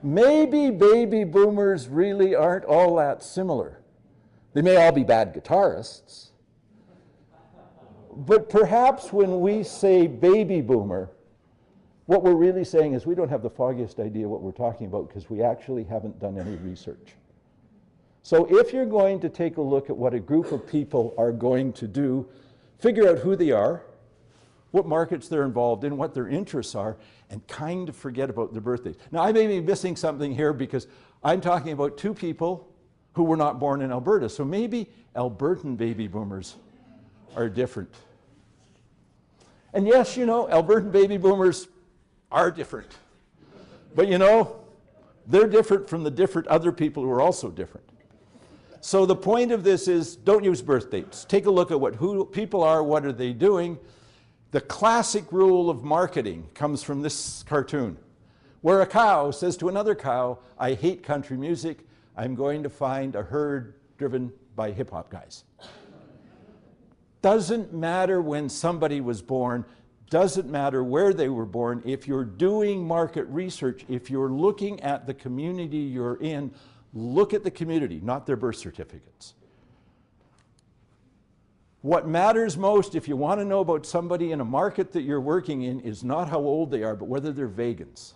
maybe baby boomers really aren't all that similar. They may all be bad guitarists, but perhaps when we say baby boomer, what we're really saying is we don't have the foggiest idea what we're talking about because we actually haven't done any research. So if you're going to take a look at what a group of people are going to do, figure out who they are, what markets they're involved in, what their interests are, and kind of forget about their birthdays. Now, I may be missing something here because I'm talking about two people who were not born in Alberta. So maybe Albertan baby boomers are different. And yes, you know, Albertan baby boomers are different. But you know, they're different from the different other people who are also different. So the point of this is don't use birth dates. Take a look at who people are, what are they doing. The classic rule of marketing comes from this cartoon, where a cow says to another cow, I hate country music, I'm going to find a herd driven by hip-hop guys. Doesn't matter when somebody was born, doesn't matter where they were born. If you're doing market research, if you're looking at the community you're in, look at the community, not their birth certificates. What matters most, if you want to know about somebody in a market that you're working in, is not how old they are, but whether they're vegans.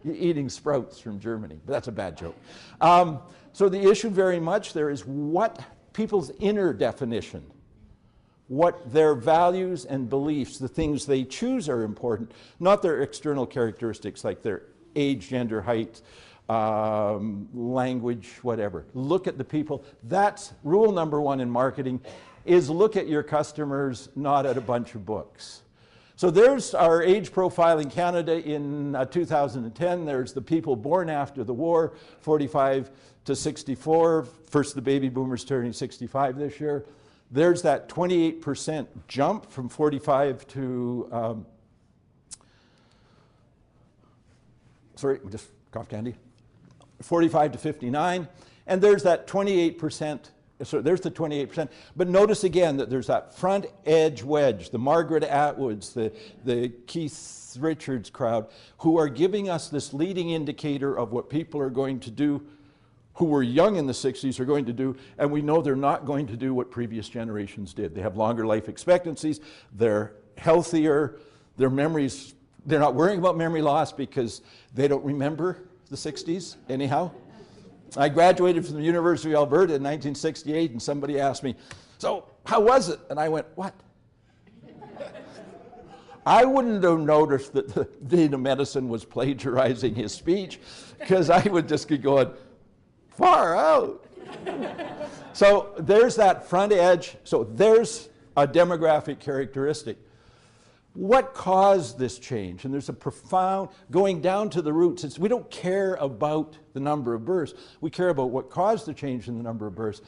Eating sprouts from Germany, but that's a bad joke. So the issue very much there is what people's inner definition, what their values and beliefs, the things they choose are important, not their external characteristics like their age, gender, height, language, whatever. Look at the people. That's rule number one in marketing, is look at your customers, not at a bunch of books. So there's our age profile in Canada in 2010. There's the people born after the war, 45 to 64. First the baby boomers turning 65 this year. There's that 28% jump from 45 to, sorry, just cough candy. 45 to 59, and there's that 28%, so there's the 28%, but notice again that there's that front edge wedge, the Margaret Atwoods, the Keith Richards crowd, who are giving us this leading indicator of what people are going to do, who were young in the 60s are going to do, and we know they're not going to do what previous generations did. They have longer life expectancies, they're healthier, their memories, they're not worrying about memory loss because they don't remember the 60s anyhow. I graduated from the University of Alberta in 1968 and somebody asked me, so how was it? And I went, what? I wouldn't have noticed that the Dean of Medicine was plagiarizing his speech because I would just be going, far out. So there's that front edge. So there's a demographic characteristic. What caused this change? And there's a profound, going down to the roots, we don't care about the number of births, we care about what caused the change in the number of births.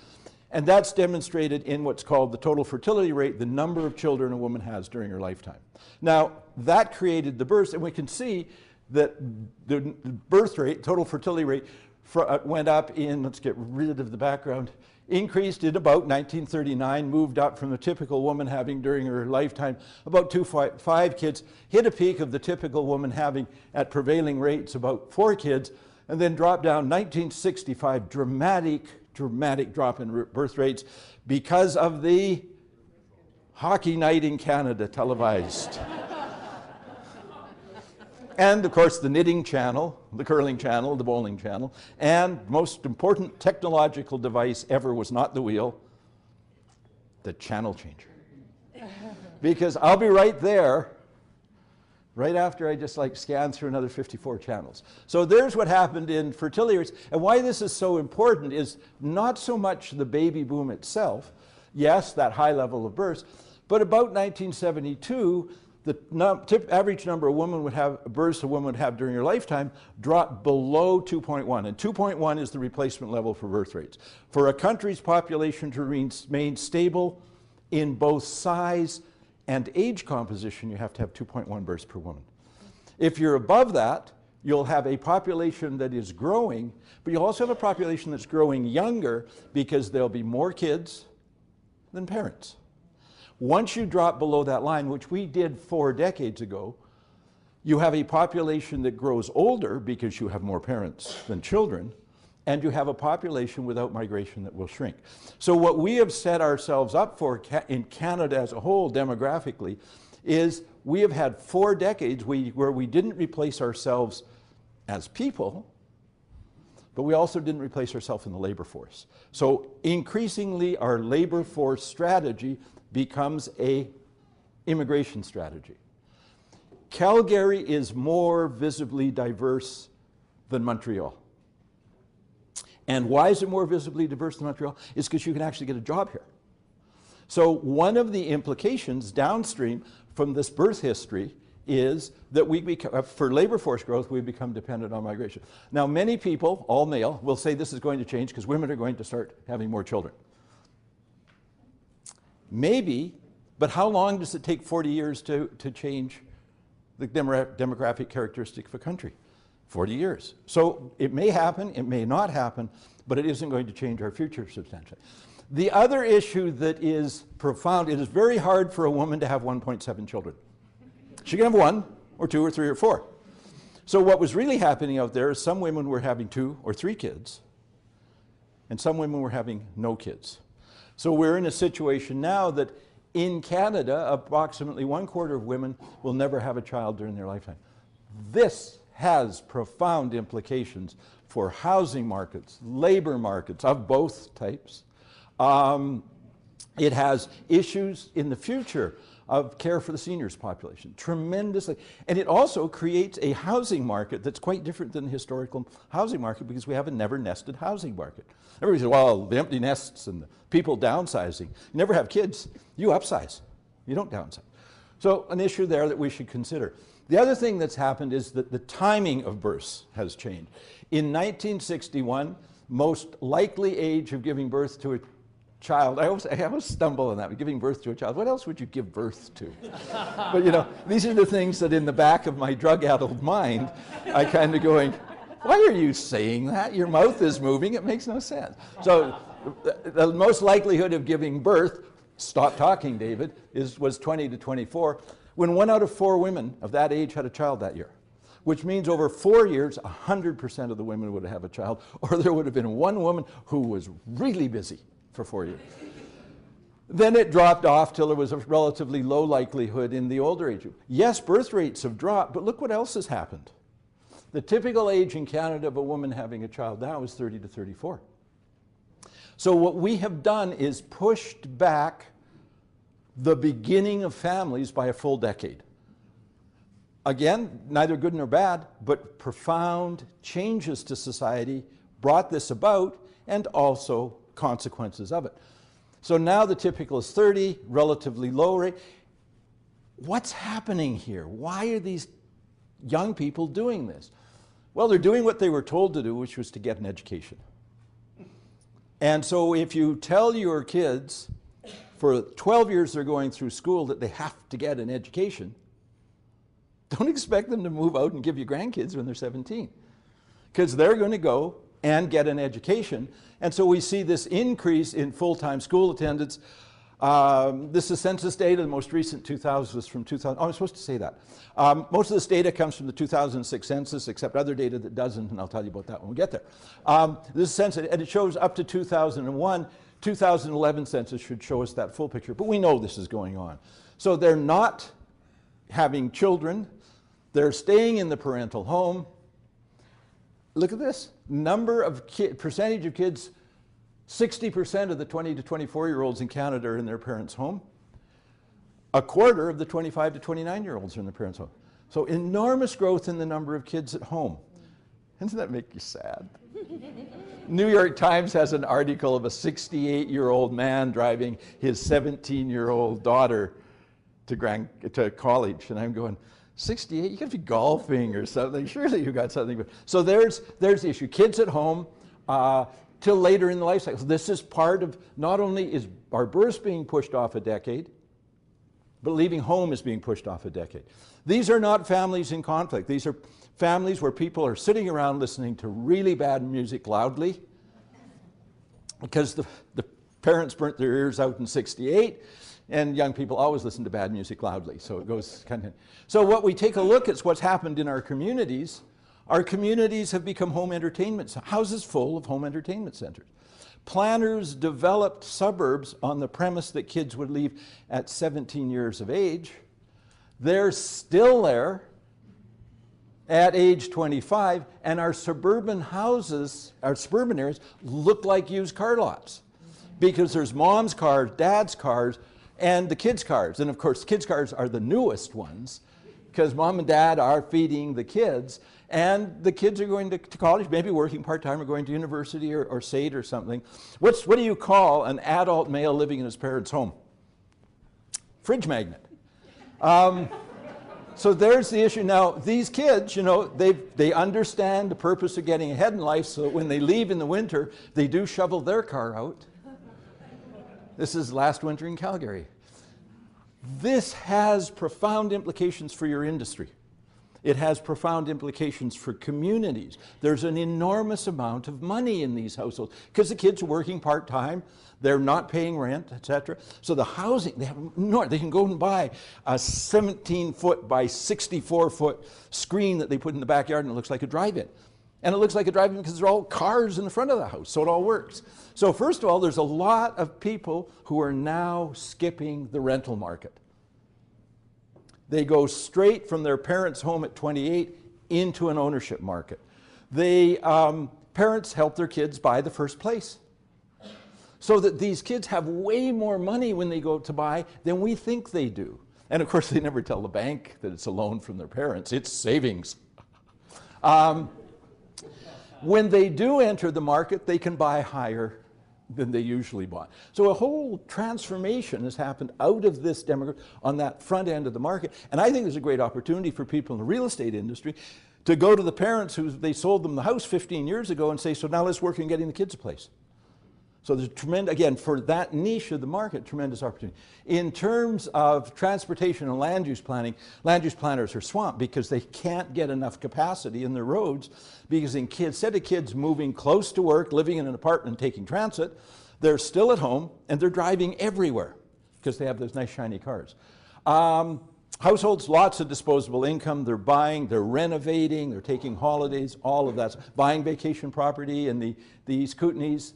And that's demonstrated in what's called the total fertility rate, the number of children a woman has during her lifetime. Now, that created the births, and we can see that the birth rate, total fertility rate, went up in, let's get rid of the background, increased in about 1939, moved up from the typical woman having during her lifetime about 5 kids, hit a peak of the typical woman having at prevailing rates about 4 kids, and then dropped down 1965, dramatic drop in birth rates because of the hockey night in Canada televised. And of course the knitting channel, the curling channel, the bowling channel, and most important technological device ever was not the wheel, the channel changer. Because I'll be right there, right after I just like scan through another 54 channels. So there's what happened in fertility rates, and why this is so important is not so much the baby boom itself, yes, that high level of births, but about 1972, the average number of births a woman would have during her lifetime dropped below 2.1, and 2.1 is the replacement level for birth rates. For a country's population to remain stable in both size and age composition, you have to have 2.1 births per woman. If you're above that, you'll have a population that is growing, but you'll also have a population that's growing younger because there'll be more kids than parents. Once you drop below that line, which we did 4 decades ago, You have a population that grows older because you have more parents than children, and you have a population without migration that will shrink. So what we have set ourselves up for in Canada as a whole, demographically, is we have had 4 decades where we didn't replace ourselves as people, but we also didn't replace ourselves in the labor force. So increasingly, our labor force strategy becomes a immigration strategy. Calgary is more visibly diverse than Montreal. And why is it more visibly diverse than Montreal? It's because you can actually get a job here. So one of the implications downstream from this birth history is that we become, for labor force growth, we become dependent on migration. Now, many people, all male, will say this is going to change because women are going to start having more children. Maybe, but how long does it take 40 years to change the demographic characteristic of a country? 40 years. So it may happen, it may not happen, but it isn't going to change our future substantially. The other issue that is profound, it is very hard for a woman to have 1.7 children. She can have 1 or 2 or 3 or 4. So what was really happening out there is some women were having 2 or 3 kids, and some women were having no kids. So we're in a situation now that in Canada, approximately 1/4 of women will never have a child during their lifetime. This has profound implications for housing markets, labor markets of both types. It has issues in the future of care for the seniors population, tremendously. And it also creates a housing market that's quite different than the historical housing market because we have a never nested housing market. Everybody says, well, the empty nests and the people downsizing. You never have kids, you upsize, you don't downsize. So an issue there that we should consider. The other thing that's happened is that the timing of births has changed. In 1961, most likely age of giving birth to a child, I always stumble on that, giving birth to a child. What else would you give birth to? But you know, these are the things that in the back of my drug-addled mind, I kind of going, why are you saying that? Your mouth is moving, it makes no sense. So the most likelihood of giving birth, stop talking, David, was 20 to 24, when 1 out of 4 women of that age had a child that year. Which means over 4 years, 100% of the women would have a child, or there would have been 1 woman who was really busy for 4 years. Then it dropped off till there was a relatively low likelihood in the older age. Yes, birth rates have dropped, but look what else has happened. The typical age in Canada of a woman having a child now is 30 to 34. So what we have done is pushed back the beginning of families by a full decade. Again, neither good nor bad, but profound changes to society brought this about, and also consequences of it. So now the typical is 30, relatively low rate. What's happening here? Why are these young people doing this? Well, they're doing what they were told to do, which was to get an education. And so if you tell your kids for 12 years they're going through school that they have to get an education, don't expect them to move out and give you grandkids when they're 17, because they're going to go and get an education. And so we see this increase in full-time school attendance. This is census data. The most recent 2000 was from 2000. Oh, I'm supposed to say that. Most of this data comes from the 2006 census, except other data that doesn't, and I'll tell you about that when we get there. This census, and it shows up to 2001. 2011 census should show us that full picture, but we know this is going on. So they're not having children. They're staying in the parental home. Look at this. Percentage of kids, 60% of the 20 to 24-year-olds in Canada are in their parents' home. 1/4 of the 25 to 29-year-olds are in their parents' home. So enormous growth in the number of kids at home. Doesn't that make you sad? New York Times has an article of a 68-year-old man driving his 17-year-old daughter to college, and I'm going, 68, you gotta be golfing or something. Surely you got something. So there's the issue. Kids at home till later in the life cycle. So this is part of, not only is our births being pushed off a decade, but leaving home is being pushed off a decade. These are not families in conflict. These are families where people are sitting around listening to really bad music loudly because the parents burnt their ears out in '68, And young people always listen to bad music loudly, so it goes kind of. So what we take a look at is what's happened in our communities. Our communities have become home entertainment, houses full of home entertainment centers. Planners developed suburbs on the premise that kids would leave at 17 years of age. They're still there at age 25, and our suburban houses, our suburban areas, look like used car lots because there's mom's cars, dad's cars, and the kids' cars. And of course, kids' cars are the newest ones because mom and dad are feeding the kids, and the kids are going to college, maybe working part-time or going to university or SAIT or something. What do you call an adult male living in his parents' home? Fridge magnet. So there's the issue. Now, these kids, you know, they understand the purpose of getting ahead in life, so that when they leave in the winter, they do shovel their car out. This is last winter in Calgary. This has profound implications for your industry. It has profound implications for communities. There's an enormous amount of money in these households because the kids are working part-time, they're not paying rent, etc. So the housing, they can go and buy a 17-foot by 64-foot screen that they put in the backyard, and it looks like a drive-in. And it looks like a drive-in because there are all cars in the front of the house, so it all works. So first of all, there's a lot of people who are now skipping the rental market. They go straight from their parents' home at 28 into an ownership market. Parents help their kids buy the first place, so that these kids have way more money when they go to buy than we think they do. And of course, they never tell the bank that it's a loan from their parents. It's savings. When they do enter the market, they can buy higher than they usually bought. So a whole transformation has happened out of this demographic on that front end of the market. And I think there's a great opportunity for people in the real estate industry to go to the parents who they sold them the house 15 years ago and say, so now let's work on getting the kids a place. So there's tremendous, again, for that niche of the market, tremendous opportunity. In terms of transportation and land use planning, land use planners are swamped because they can't get enough capacity in their roads, because instead of kids moving close to work, living in an apartment, taking transit, they're still at home and they're driving everywhere because they have those nice shiny cars. Households, lots of disposable income. They're buying, they're renovating, they're taking holidays, all of that. Buying vacation property in the East Kootenays.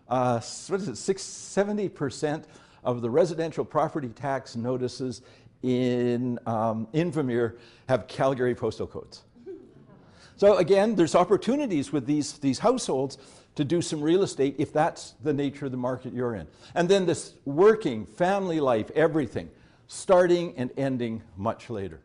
What is it, 70% of the residential property tax notices in Vermeer have Calgary postal codes. So again, there's opportunities with these households to do some real estate if that's the nature of the market you're in. And then this working, family life, everything, starting and ending much later.